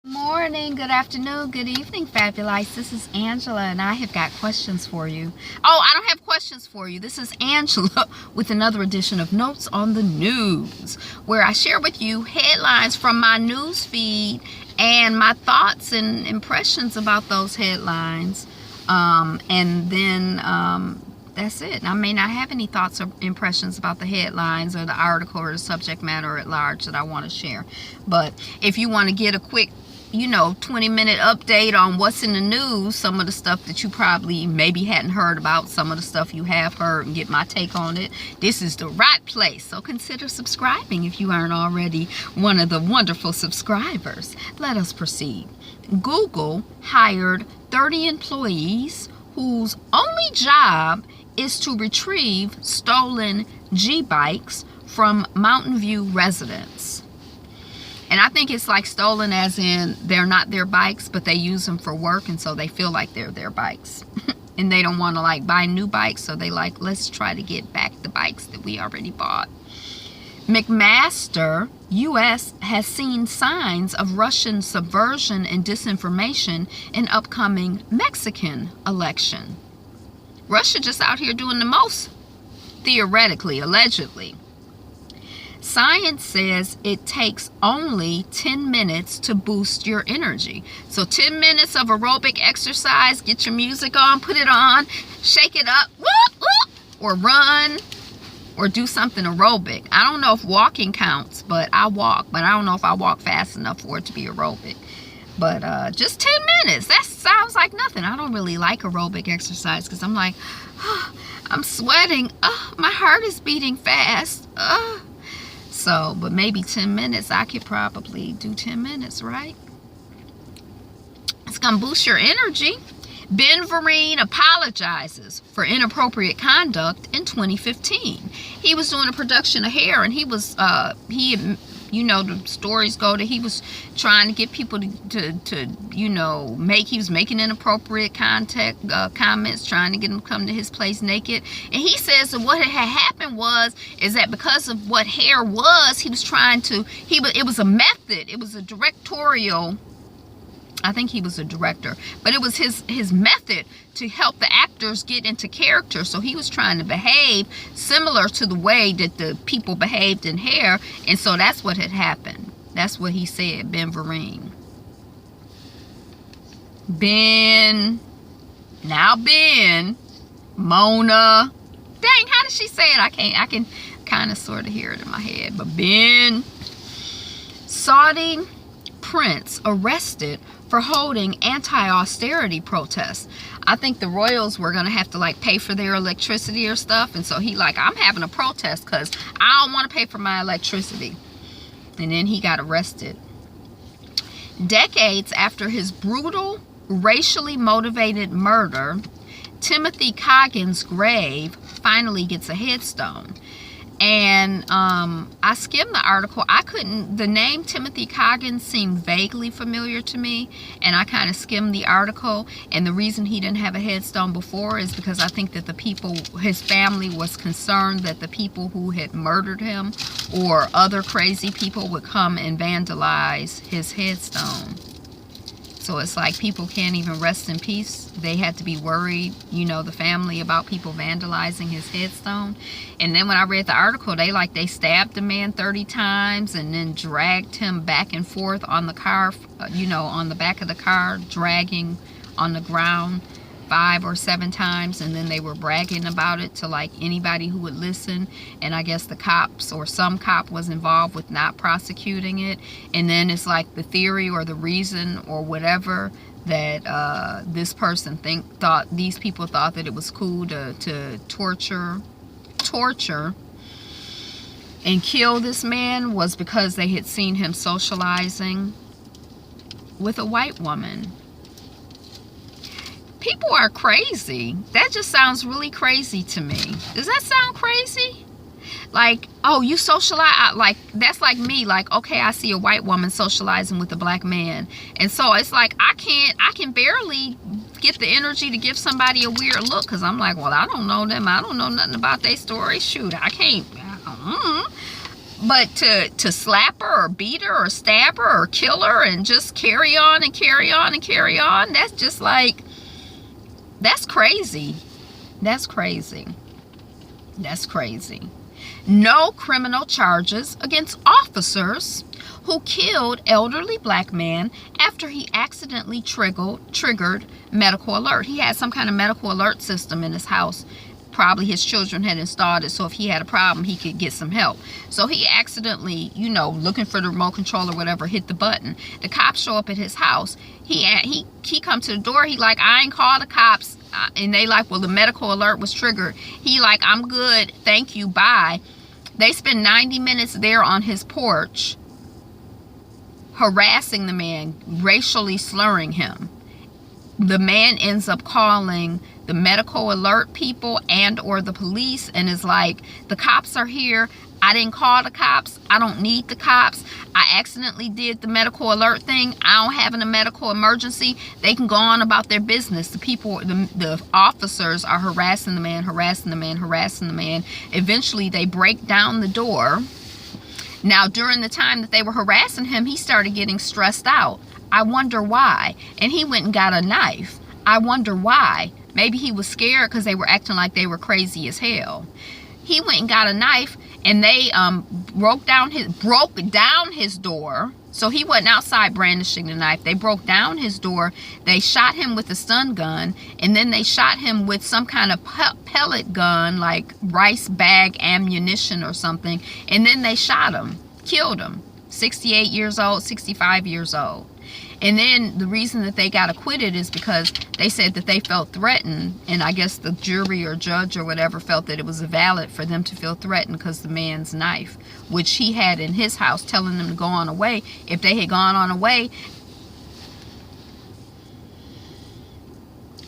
Morning, good afternoon, good evening, Fabulous. This is Angela, and I have got questions for you. Oh, I don't have questions for you. This is Angela with another edition of Notes on the News, where I share with you headlines from my news feed and my thoughts and impressions about those headlines. And then that's it. I may not have any thoughts or impressions about the headlines or the article or the subject matter at large that I want to share. But if you want to get a quick 20-minute update on what's in the news, some of the stuff that you probably maybe hadn't heard about, some of the stuff you have heard, and get my take on it, this is the right place. So consider subscribing if you aren't already one of the wonderful subscribers. Let us proceed. Google hired 30 employees whose only job is to retrieve stolen G-bikes from Mountain View residents. And I think it's like stolen as in they're not their bikes, but they use them for work, and so they feel like they're their bikes. And they don't want to buy new bikes, so they let's try to get back the bikes that we already bought. McMaster, U.S. has seen signs of Russian subversion and disinformation in upcoming Mexican election. Russia just out here doing the most, theoretically, allegedly. Science says it takes only 10 minutes to boost your energy. So 10 minutes of aerobic exercise, get your music on, put it on, shake it up, whoop, whoop, or run, or do something aerobic. I don't know if walking counts, but I walk. But I don't know if I walk fast enough for it to be aerobic. But just 10 minutes, that sounds like nothing. I don't really like aerobic exercise because I'm like, oh, I'm sweating. Oh, my heart is beating fast. So, but maybe 10 minutes, I could probably do 10 minutes, right? It's going to boost your energy. Ben Vereen apologizes for inappropriate conduct in 2015. He was doing a production of Hair, and he was, the stories go that he was trying to get people he was making inappropriate comments, trying to get them to come to his place naked. And he says that what had happened is that because of what Hair was, he was trying to, it was a method, it was a directorial, I think he was a director, but it was his method to help the actors get into character. So he was trying to behave similar to the way that the people behaved in Hair, and so that's what had happened. That's what he said, Ben Vereen. Mona. Dang, how did she say it? I can kind of sort of hear it in my head. But Ben, Saudi prince arrested for holding anti-austerity protests. I think the royals were going to have to pay for their electricity or stuff. And so he I'm having a protest because I don't want to pay for my electricity. And then he got arrested. Decades after his brutal, racially motivated murder, Timothy Coggin's grave finally gets a headstone. And I skimmed the article. The name Timothy Coggins seemed vaguely familiar to me, and I kind of skimmed the article. And the reason he didn't have a headstone before is because I think that his family was concerned that the people who had murdered him or other crazy people would come and vandalize his headstone. So it's like people can't even rest in peace. They had to be worried, the family, about people vandalizing his headstone. And then when I read the article, they stabbed the man 30 times and then dragged him back and forth on the car, on the back of the car, dragging on the ground 5 or 7 times, and then they were bragging about it to anybody who would listen. And I guess the cops or some cop was involved with not prosecuting it. And then it's the theory or the reason or whatever that this person these people thought that it was cool to torture and kill this man was because they had seen him socializing with a white woman. People are crazy. That just sounds really crazy to me. Does that sound crazy? Oh, you socialize, that's like me. Okay, I see a white woman socializing with a black man. And so it's I can barely get the energy to give somebody a weird look because I'm well, I don't know them. I don't know nothing about their story. Shoot, I can't. But to slap her or beat her or stab her or kill her and just carry on and carry on and carry on, that's just like, that's crazy. That's crazy. That's crazy. No criminal charges against officers who killed elderly black man after he accidentally triggered medical alert. He had some kind of medical alert system in his house. Probably his children had installed it, so if he had a problem, he could get some help. So he accidentally, you know, looking for the remote control or whatever, hit the button. The cops show up at his house. He come to the door. He like, I ain't called the cops. And they like, well, the medical alert was triggered. He like, I'm good. Thank you. Bye. They spend 90 minutes there on his porch, harassing the man, racially slurring him. The man ends up calling the medical alert people and or the police and is like, the cops are here. I didn't call the cops. I don't need the cops. I accidentally did the medical alert thing. I don't have a medical emergency. They can go on about their business. The people, the officers are harassing the man, harassing the man, harassing the man. Eventually they break down the door. Now, during the time that they were harassing him, he started getting stressed out. I wonder why. And he went and got a knife. I wonder why. Maybe he was scared because they were acting like they were crazy as hell. He went and got a knife, and they broke down his door. So he wasn't outside brandishing the knife. They broke down his door. They shot him with a stun gun, and then they shot him with some kind of pellet gun, like rice bag ammunition or something. And then they shot him, killed him. 68 years old, 65 years old. And then the reason that they got acquitted is because they said that they felt threatened, and I guess the jury or judge or whatever felt that it was valid for them to feel threatened because the man's knife, which he had in his house, telling them to go on away. If they had gone on away.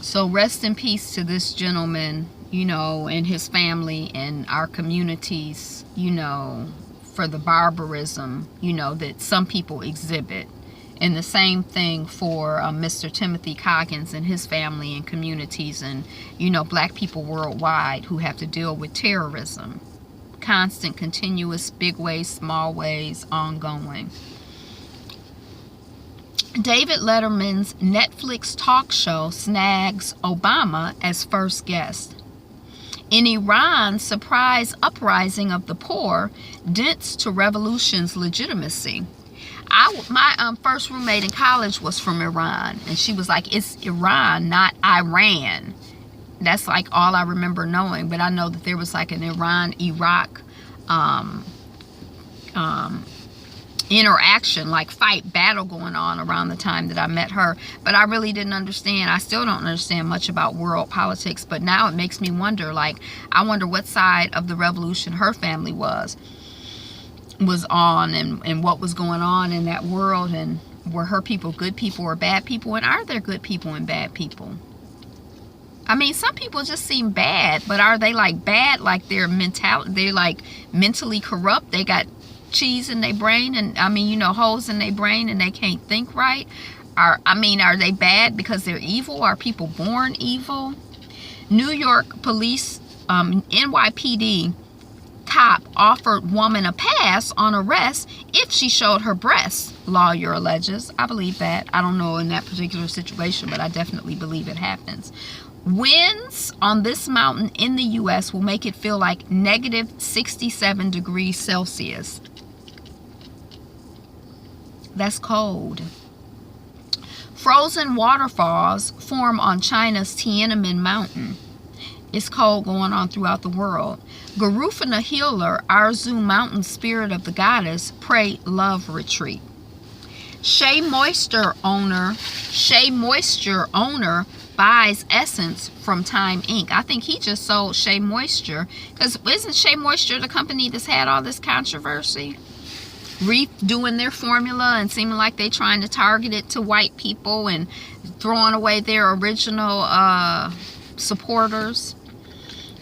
So rest in peace to this gentleman, you know, and his family and our communities, you know, for the barbarism, you know, that some people exhibit. And the same thing for Mr. Timothy Coggins and his family and communities and, you know, black people worldwide who have to deal with terrorism. Constant, continuous, big ways, small ways, ongoing. David Letterman's Netflix talk show snags Obama as first guest. In Iran, surprise uprising of the poor dents to revolution's legitimacy. My first roommate in college was from Iran, and she was like, it's Iran, not Iran. That's like all I remember knowing, but I know that there was like an Iran-Iraq interaction, like battle going on around the time that I met her. But I really didn't understand. I still don't understand much about world politics, but now it makes me wonder, like, I wonder what side of the revolution her family was on and what was going on in that world, and were her people good people or bad people, and are there good people and bad people? I mean, some people just seem bad, but are they like bad like they're like mentally corrupt? They got cheese in their brain, and I mean, you know, holes in their brain, and they can't think right? Are they bad because they're evil? Are people born evil? New York police, NYPD cop offered woman a pass on arrest if she showed her breasts, lawyer alleges. I believe that. I don't know in that particular situation, but I definitely believe it happens. Winds on this mountain in the U.S. will make it feel like negative 67 degrees Celsius. That's cold. Frozen waterfalls form on China's Tiananmen Mountain. It's cold going on throughout the world. Garufuna healer, Arzu mountain spirit of the goddess, pray love retreat. SheaMoisture owner buys Essence from Time Inc. I think he just sold SheaMoisture, because isn't SheaMoisture the company that's had all this controversy? Redoing their formula and seeming like they trying to target it to white people and throwing away their original supporters.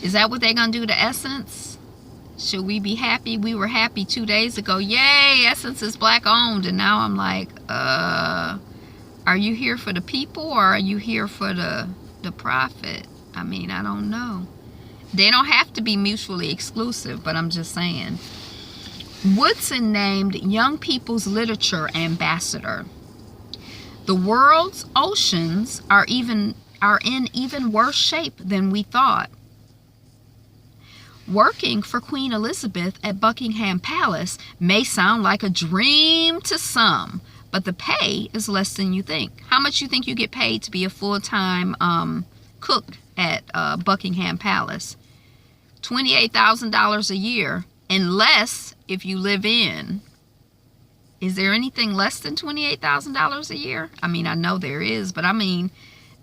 Is that what they're gonna do to Essence? Should we be happy? We were happy 2 days ago. Yay, Essence is black owned. And now I'm like, are you here for the people, or are you here for the profit? I mean, I don't know. They don't have to be mutually exclusive, but I'm just saying. Woodson named Young People's Literature Ambassador. The world's oceans are in even worse shape than we thought. Working for Queen Elizabeth at Buckingham Palace may sound like a dream to some, but the pay is less than you think. How much you think you get paid to be a full-time cook at Buckingham Palace? $28,000 a year, and less if you live in. Is there anything less than $28,000 a year? I mean, I know there is, but I mean,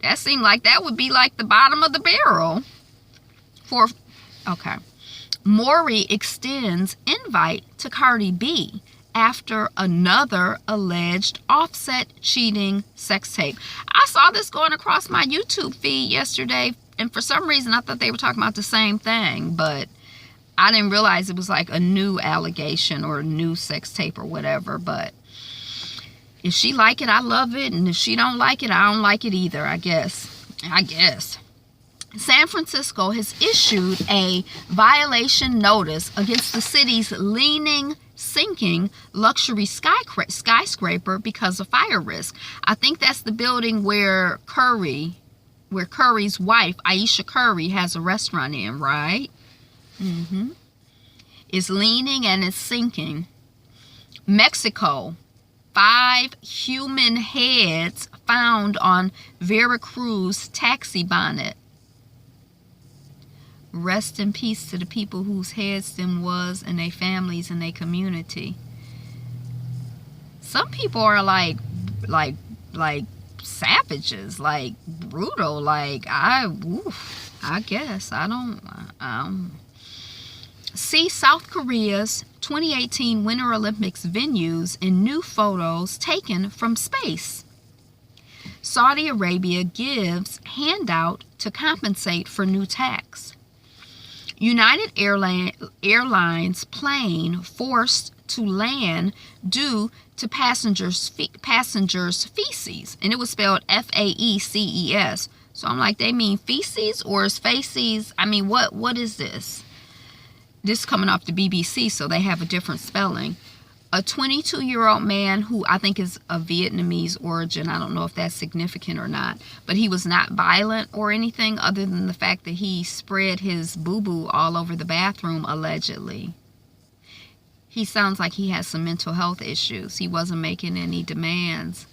that seemed like that would be like the bottom of the barrel. Okay. Maury extends invite to Cardi B after another alleged Offset cheating sex tape. I saw this going across my YouTube feed yesterday, and for some reason I thought they were talking about the same thing, but I didn't realize it was like a new allegation or a new sex tape or whatever. But if she like it, I love it, and if she don't like it, I don't like it either, I guess. San Francisco has issued a violation notice against the city's sinking luxury skyscraper because of fire risk. I think that's the building where Curry's wife, Aisha Curry, has a restaurant in, right? It's leaning and it's sinking. Mexico, 5 human heads found on Veracruz taxi bonnet. Rest in peace to the people whose heads them was, and their families and their community. Some people are like savages, like brutal, like I guess I don't. See South Korea's 2018 Winter Olympics venues in new photos taken from space. Saudi Arabia gives handout to compensate for new tax. United Airlines plane forced to land due to passengers' feces, and it was spelled F-A-E-C-E-S. So I'm like, they mean feces or is faces? I mean, what is this? This is coming off the BBC, so they have a different spelling. A 22-year-old man who I think is of Vietnamese origin, I don't know if that's significant or not, but he was not violent or anything other than the fact that he spread his boo-boo all over the bathroom, allegedly. He sounds like he has some mental health issues. He wasn't making any demands.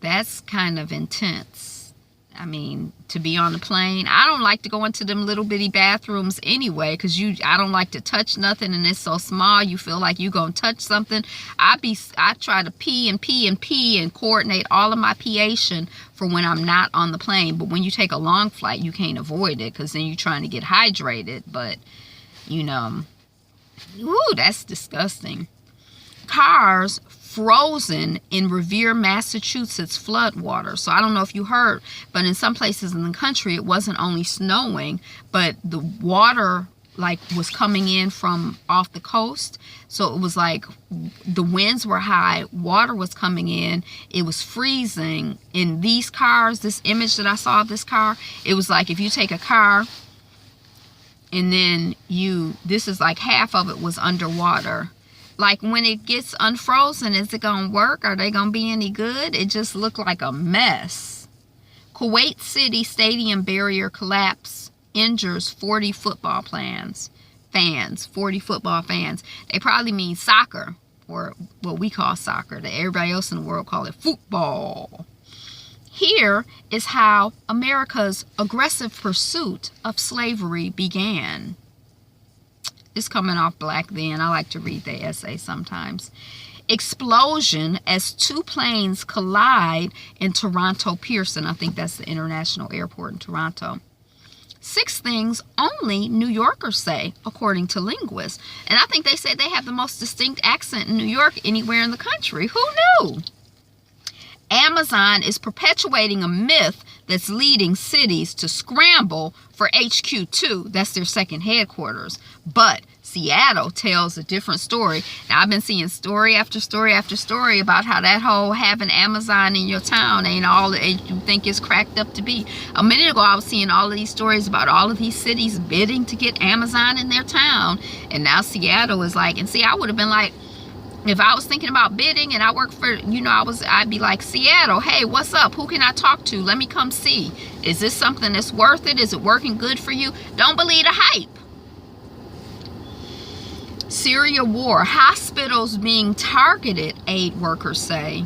That's kind of intense. I mean, to be on the plane, I don't like to go into them little bitty bathrooms anyway, because I don't like to touch nothing, and it's so small you feel like you're gonna touch something. I try to pee and coordinate all of my peeation for when I'm not on the plane. But when you take a long flight, you can't avoid it, because then you're trying to get hydrated. But you know, ooh, that's disgusting. Cars frozen in Revere, Massachusetts floodwater. So I don't know if you heard, but in some places in the country, it wasn't only snowing, but the water like was coming in from off the coast. So it was like the winds were high, water was coming in, it was freezing. In these cars, this image that I saw of this car, it was like if you take a car and then this is like half of it was underwater. Like when it gets unfrozen, is it going to work? Are they going to be any good? It just looked like a mess. Kuwait City Stadium barrier collapse injures 40 football fans. 40 football fans. They probably mean soccer, or what we call soccer. That everybody else in the world call it football. Here is how America's aggressive pursuit of slavery began. It's coming off Black Then. I like to read the essay sometimes. Explosion as 2 planes collide in Toronto Pearson. I think that's the international airport in Toronto. 6 things only New Yorkers say, according to linguists. And I think they said they have the most distinct accent in New York anywhere in the country. Who knew? Amazon is perpetuating a myth that's leading cities to scramble for HQ2. That's their second headquarters. But Seattle tells a different story. Now, I've been seeing story after story after story about how that whole having Amazon in your town ain't all that you think it's cracked up to be. A minute ago, I was seeing all of these stories about all of these cities bidding to get Amazon in their town. And now Seattle is like, and see, I would have been like, if I was thinking about bidding and I work for, you know, I'd be like, Seattle, hey, what's up? Who can I talk to? Let me come see. Is this something that's worth it? Is it working good for you? Don't believe the hype. Syria war, hospitals being targeted, aid workers say.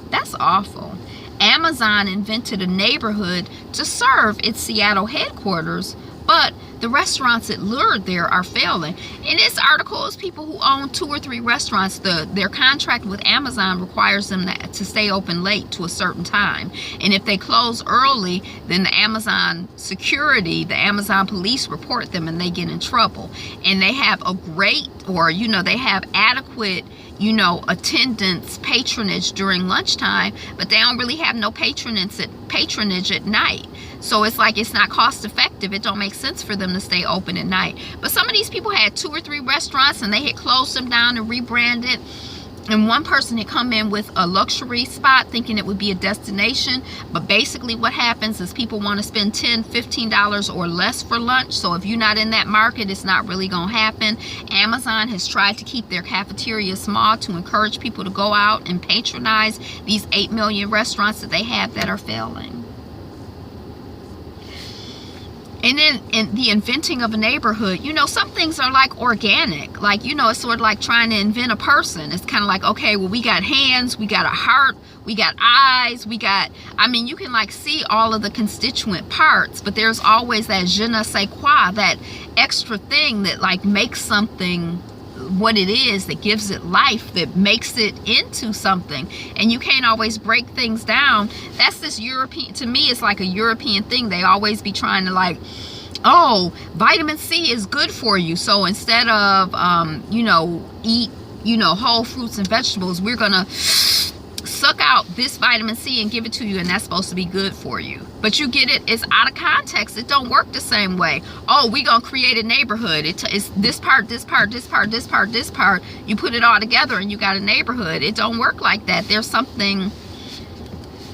That's awful. Amazon invented a neighborhood to serve its Seattle headquarters, but the restaurants it lured there are failing. In this article is people who own 2 or 3 restaurants. Their contract with Amazon requires them to stay open late to a certain time. And if they close early, then the Amazon security, the Amazon police report them and they get in trouble. And they have a great, or, you know, they have adequate, you know, attendance, patronage during lunchtime, but they don't really have no patronage at night. So it's like it's not cost effective. It don't make sense for them to stay open at night. But some of these people had 2 or 3 restaurants and they had closed them down and rebranded. And one person had come in with a luxury spot thinking it would be a destination. But basically what happens is people want to spend $10, $15 or less for lunch. So if you're not in that market, it's not really going to happen. Amazon has tried to keep their cafeteria small to encourage people to go out and patronize these 8 million restaurants that they have that are failing. And then in the inventing of a neighborhood, you know, some things are like organic. Like, you know, it's sort of like trying to invent a person. It's kind of like, okay, well, we got hands, we got a heart, we got eyes, we got, I mean, you can like see all of the constituent parts, but there's always that je ne sais quoi, that extra thing that like makes something what it is, that gives it life, that makes it into something. And you can't always break things down. That's this European, to me, it's like a European thing. They always be trying to like, oh, vitamin C is good for you, so instead of you know, eat, you know, whole fruits and vegetables, we're gonna suck out this vitamin C and give it to you, and that's supposed to be good for you. But you get it, it's out of context. It don't work the same way. Oh, we gonna create a neighborhood. It's this part, this part, this part, this part, this part. You put it all together and you got a neighborhood. It don't work like that. There's something,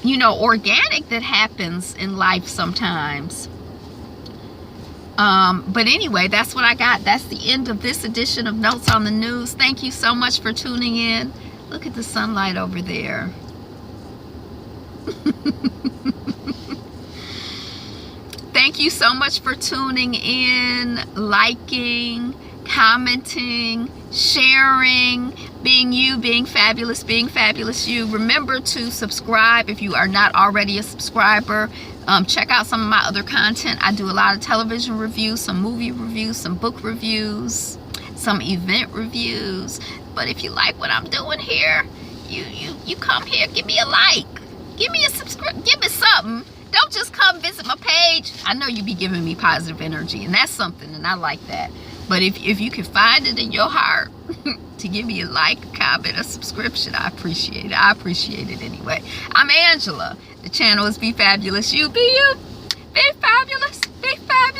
you know, organic that happens in life sometimes. But anyway, that's what I got. That's the end of this edition of Notes on the News. Thank you so much for tuning in. Look at the sunlight over there. Thank you so much for tuning in, liking, commenting, sharing, being you, being fabulous you. Remember to subscribe if you are not already a subscriber. Check out some of my other content. I do a lot of television reviews, some movie reviews, some book reviews, some event reviews. But if you like what I'm doing here, you come here, give me a like, give me a subscribe, give me something. Don't just come visit my page. I know you be giving me positive energy, and that's something, and I like that. But if you can find it in your heart to give me a like, a comment, a subscription, I appreciate it. I appreciate it anyway. I'm Angela. The channel is Be Fabulous You. Be you. Be fabulous. Be fabulous.